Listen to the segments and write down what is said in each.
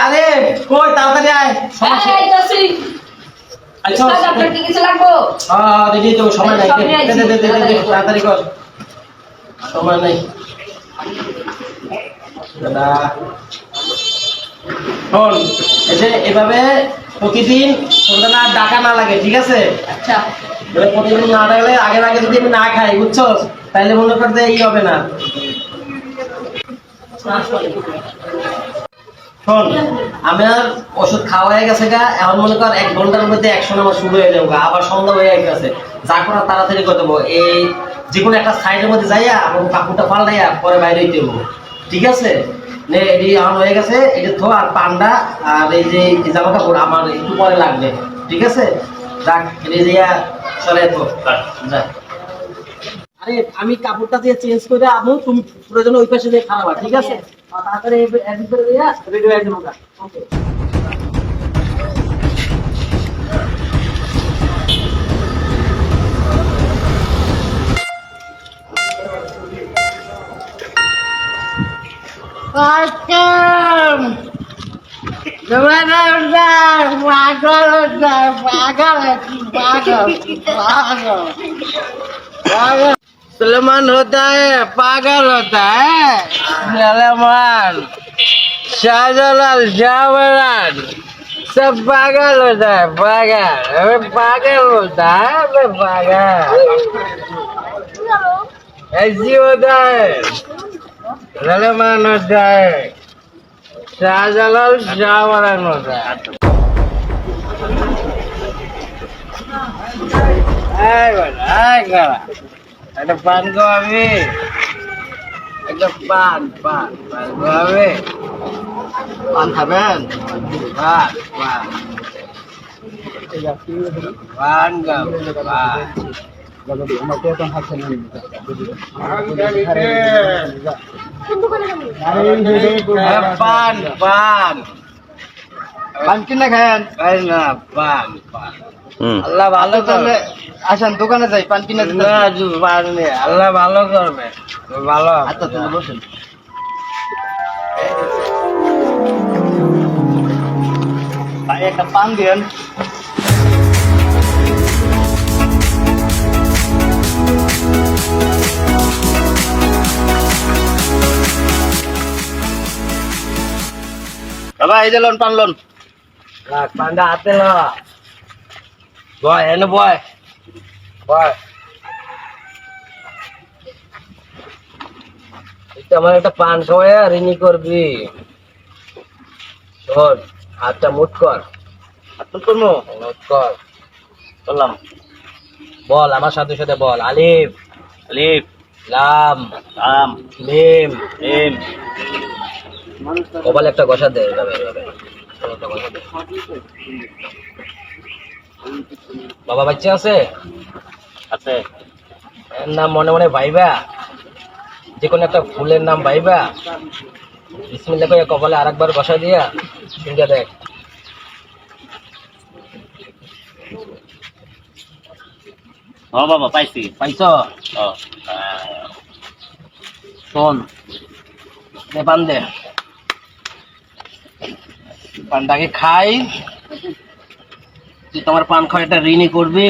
আরে কই তাড়াতাড়ি আয় সমস্যা এই দসি আচ্ছা আপনার কি কিছু লাগবে? দেখি তো সময় নাই তাড়াতাড়ি কর সময় নাই দাদা শোন এসে এভাবে প্রতিদিন তোদের না ডাকা না লাগে ঠিক আছে আচ্ছা প্রতিদিন না ডাকলে আগে আগে যদি আমি না খাই বুঝছো তাহলে মনে করতে ই হবে না শোন আমার ওষুধ খাওয়া হয়ে গেছে গা এখন মনে কর 1 ঘন্টার মধ্যে 100 নাম্বার শুরু হয়ে যাবে আবার সন্ধ্যা হয়ে গেছে যা করা তাড়াতাড়ি করে দেবো এই যে কোনো একটা সাইডের মধ্যে যাইয়া আমার কাপড়টা পাল্টাইয়া পরে বাইরে হইতে দেবো ঠিক আছে নে এটি এখন হয়ে গেছে এটা তো আর পান্ডা আর এই যে জামা কাপড় আমার একটু পরে লাগবে ঠিক আছে রাখ এই যে চলে তো যা আরে আমি কাপড়টা দিয়ে চেঞ্জ করে আমু তুমি প্রয়োজন ওই পাশে দিয়ে খাওয়া ঠিক আছে তাড়াতাড়ি এডিট করে দিয়া রেডি হয়ে যাবো ওকে सलमान होता है पागल होता है सलमान शाहजलाल जावरान सब पागल होता है पागल अबे पागल होता है अबे पागल ऐसी होता है सलमान होता है शाहजलाल जावरान होता है ada pan ko abi ada pan ko abi pan খাবেন pan pan কিনা খান না pan আল্লাহ ভালো করবে আসেন দোকানে যাই পান কিনে দিতে পারবে আল্লাহ ভালো করবে ভালো আচ্ছা তুমি বসেন ভাই একটা পান দিন বাবা এই যে লোন পান লোন পানটা হাতে লো বয় এনে বয় বয় আমার একটা পান খাওয়া রিনি করবি শোন হাতটা মুট কর হাত মুট করবো মুট কর বললাম বল আমার সাথে সাথে বল আলিফ আলিফ লাম লাম মিম মিম কপালে একটা ঘষা দে একটা ঘষা দে বাবা বাচ্চা আছে আছে নাম মনে মনে ভাইবা যে কোনো একটা ফুলের নাম ভাইবা বিসমিল্লাহ কইয়া কপালে আরেকবার বসা দিয়া শুনতে দেখ ও বাবা পাইছি পাইছ শোন দে পান দে পানটাকে খাই তুই তোমার পান খাওয়া একটা ঋণই করবি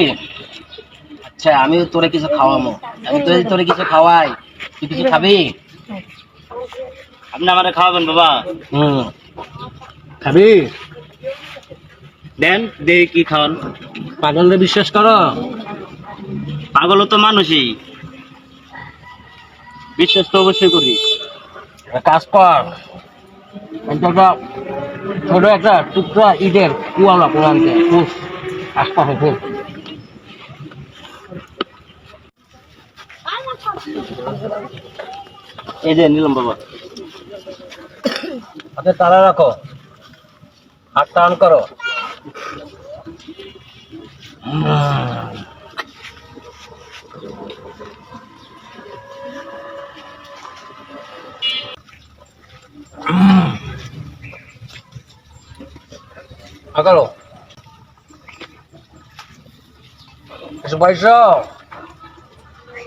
আচ্ছা আমিও তোরে কিছু খাওয়াবো আমি তোরে কিছু খাওয়াই তুই কিছু খাবি আপনি আমারে খাওয়াবেন বাবা খাবি দেন দে কি খাওয়ান পাগলরে বিশ্বাস করো পাগলও তো মানুষই বিশ্বাস তো অবশ্যই করি কাজ কর ছোট একটা টুকরা ইটের কুয়ালা পোড়ানতে আশপাশে ফুল এই যে নিলাম বাবা হাতে তালা রাখো হাতটা অন করো আগালো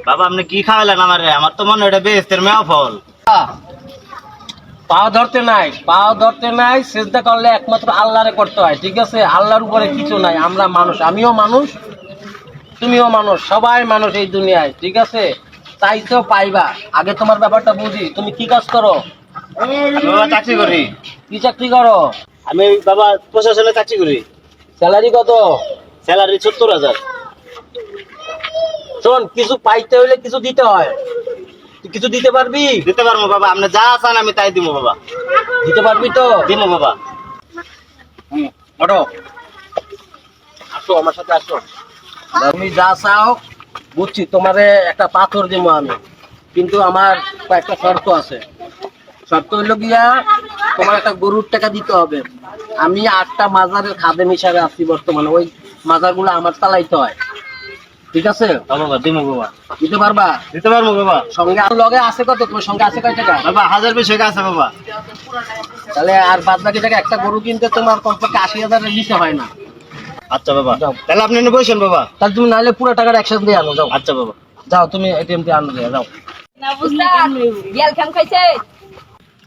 বাবা আপনি কি খাওয়ালেন আমারে আমার তো মনে হয় এটা বেহেশতের মেয়া ফল পাও ধরতে নাই সেজদা করলে একমাত্র আল্লাহরে করতে হয়, ঠিক আছে? আল্লাহর উপরে কিছু নাই। আমরা মানুষ, আমিও মানুষ, তুমিও মানুষ, সবাই মানুষ এই দুনিয়ায়, ঠিক আছে? তাই তো পাইবা। আগে তোমার ব্যাপারটা বুঝি, তুমি কি কাজ করো? আমি বাবা চাকরি করি। কি চাকরি করো? আমি বাবা প্রশাসনে চাকরি করি। স্যালারি কত? স্যালারি 70,000। শোন, কিছু পাইতে হইলে কিছু দিতে হয়। তুই কিছু দিতে পারবি? দিতে পারবো বাবা, আপনি যা চান আমি তাই দিব বাবা। দিতে পারবি তো? দিব বাবা। ওঠো, আসো আমার সাথে আসো। তুমি যা চাও বুঝছি, তোমারে একটা পাথর দিব আমি, কিন্তু আমার কয়েকটা শর্ত আছে। শর্ত হইলো গিয়া, তোমার একটা গরুর টাকা দিতে হবে। আমি 8টা মাজারের খাদেম হিসাবে আছি বর্তমানে, ওই মাজারগুলো আমার চালাইতে হয়, ঠিক আছে? হ্যাঁ বাবা, দিব বাবা। দিতে পারবা? দিতে পারবো বাবা। সঙ্গে আর লগে আছে কত? তোমার সঙ্গে আছে কয় টাকা? বাবা 1000 টাকা আছে বাবা। তাহলে আর বাদ বাকি টাকা, একটা গরু কিনতে তোমার কমপক্ষে 80,000 নিতে হয় না? আচ্ছা বাবা, যাও। তাহলে আপনি এনে বসেন বাবা। তাহলে তুমি নাহলে পুরো টাকার একসাথে দিয়ে আনো, যাও। আচ্ছা বাবা। যাও, তুমি এটিএম দিয়ে আনো, দিয়ে যাও। না বুঝতা গেল খাম খাইছে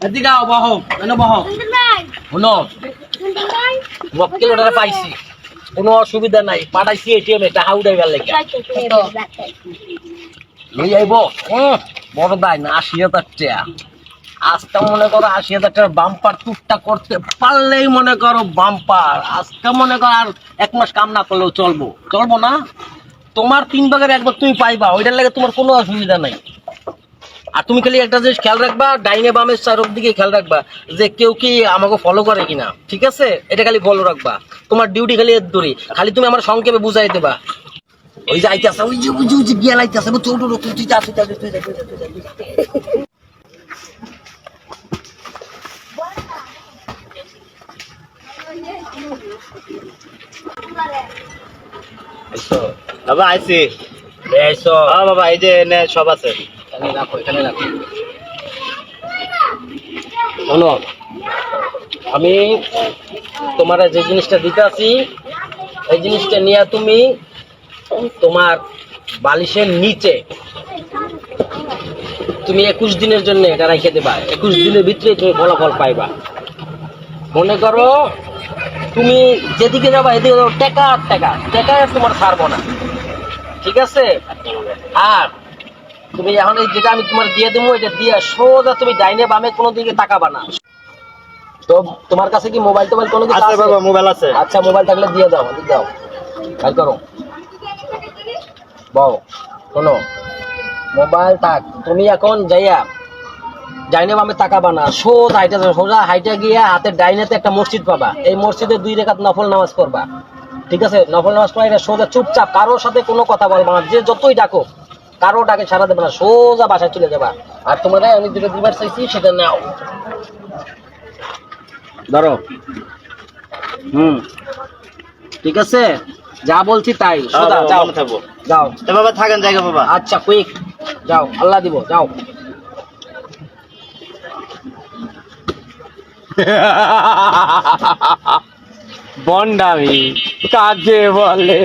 এদিকে আও, বহো, এনে বহো। শুনো, মক্কেল ওটা পাইছি, কোনো অসুবিধা নাই, পাঠাইছি এটিএম এ টাকা উঠাইবার লেগে। লই আইব বড় দায় না 80,000 টাকা। আজকে মনে করো 80,000 টাকার বাম্পার টুকটা করতে পারলেই মনে করো বাম্পার। আজকে মনে করো আর 1 মাস কাম না করলেও চলবো না? তোমার 3 ভাগের 1 ভাগ তুমি পাইবা, ওইটার লাগে তোমার কোনো অসুবিধা নাই। আর তুমি খালি একটা জিনিস খেয়াল রাখবা, ডাইনে বামে চারদিকে খেয়াল রাখবা যে কেউ কি আমাকে ফলো করে কিনা, ঠিক আছে? এটা খালি ফলো রাখবা, তোমার ডিউটি খালি এর দূরে। খালি তুমি আমার সংক্ষেপে বুঝাই দেবা। ওই যে আইতাছে, ওই যে গিয়া লাইতাছে, ছোট তুই যা, তুই যা, তুই যা, তুই যা, তুই যা, তুই যা। আইসো, বাবা আইছি। আইসো। হ্যাঁ বাবা, এই যে এনে সব আছে। এখানে রাখো, এখানে রাখো। শোনো, আমি তোমার যে জিনিসটা দিতে আছি, এই জিনিসটা নিয়ে তুমি তোমার বালিশের নিচে তুমি 21 দিনের জন্য এটা রেখে দেবা। 21 দিনের ভিতরে তুমি ফলাফল পাইবা। মনে করো তুমি যেদিকে যাবা এদিকে যাবো, টাকা আর টাকা তোমার ছাড়বো না, ঠিক আছে? আর তুমি এখন এই যেটা আমি তোমার দিয়ে দেবো, এটা দিয়ে সোজা তুমি ডাইনে বামে কোনো দিকে তাকাবা না। তো তোমার কাছে কি মোবাইল টোবাইল কোনো কিছু আছে আছে? বাবা, মোবাইল আছে। আচ্ছা, মোবাইল থাকলে দিয়ে দাও, দাও, কাজ করো। বউ, শোনো, মোবাইল থাক, তুমি এখন যাইয়া ডাইনে বামে তাকাবা না, সোজা হাইটা গিয়া হাতের ডাইনেতে একটা মসজিদ পাবা। এই মসজিদে 2 রাকাত নফল নামাজ পড়বা, ঠিক আছে? নফল নামাজ পড়া, এটা সোজা চুপচাপ, কারোর সাথে কোনো কথা বলবা না। যে যতই ডাকো, কারো ডাকে সারা দেবে না, সোজা বাসায় চলে যাবা। আর তোমার আমি যেটা দিবার চাইছি সেটা নাও, ধরো। ঠিক আছে, যা বলছি তাই, সোজা যাও, থাকবো। যাও। তো বাবা থাকেন জায়গা বাবা। আচ্ছা, কুইক যাও, আল্লাহ দিব, যাও। বন্ডামি কাকে বলে?